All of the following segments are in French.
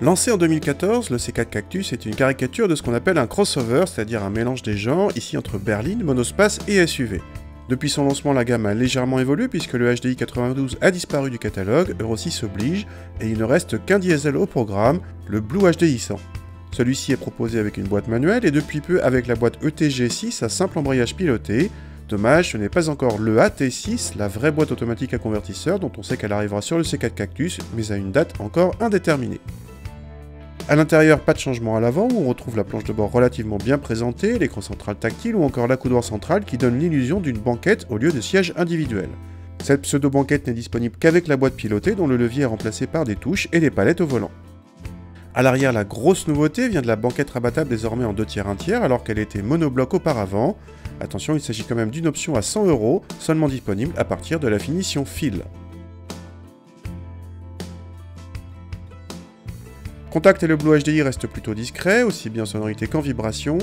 Lancé en 2014, le C4 Cactus est une caricature de ce qu'on appelle un crossover, c'est-à-dire un mélange des genres, ici entre berline, monospace et SUV. Depuis son lancement, la gamme a légèrement évolué puisque le HDI 92 a disparu du catalogue, Euro 6 oblige, et il ne reste qu'un diesel au programme, le Blue HDI 100. Celui-ci est proposé avec une boîte manuelle et depuis peu avec la boîte ETG6 à simple embrayage piloté. Dommage, ce n'est pas encore le AT6, la vraie boîte automatique à convertisseur dont on sait qu'elle arrivera sur le C4 Cactus, mais à une date encore indéterminée. A l'intérieur, pas de changement à l'avant, où on retrouve la planche de bord relativement bien présentée, l'écran central tactile ou encore l'accoudoir central qui donne l'illusion d'une banquette au lieu de siège individuel. Cette pseudo-banquette n'est disponible qu'avec la boîte pilotée dont le levier est remplacé par des touches et des palettes au volant. A l'arrière, la grosse nouveauté vient de la banquette rabattable désormais en 2/1 alors qu'elle était monobloc auparavant. Attention, il s'agit quand même d'une option à 100 €, seulement disponible à partir de la finition fil. Contact et le Blue HDI restent plutôt discrets, aussi bien en sonorité qu'en vibration.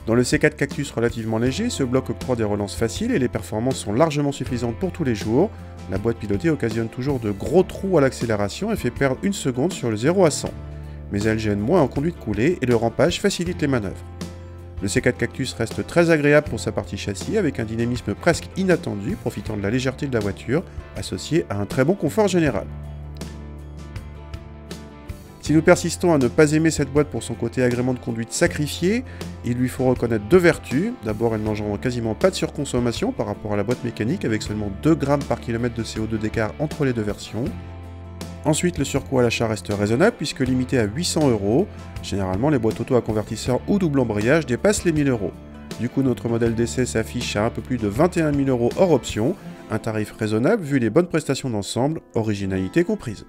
Dans le C4 Cactus relativement léger, ce bloc octroie des relances faciles et les performances sont largement suffisantes pour tous les jours. La boîte pilotée occasionne toujours de gros trous à l'accélération et fait perdre 1 seconde sur le 0 à 100. Mais elle gêne moins en conduite coulée et le rampage facilite les manœuvres. Le C4 Cactus reste très agréable pour sa partie châssis avec un dynamisme presque inattendu profitant de la légèreté de la voiture, associé à un très bon confort général. Si nous persistons à ne pas aimer cette boîte pour son côté agrément de conduite sacrifié, il lui faut reconnaître deux vertus. D'abord, elle n'engendre quasiment pas de surconsommation par rapport à la boîte mécanique avec seulement 2 grammes par kilomètre de CO2 d'écart entre les deux versions. Ensuite, le surcoût à l'achat reste raisonnable puisque limité à 800 €. Généralement, les boîtes auto à convertisseur ou double embrayage dépassent les 1000 €. Du coup, notre modèle d'essai s'affiche à un peu plus de 21 000 € hors option, un tarif raisonnable vu les bonnes prestations d'ensemble, originalité comprise.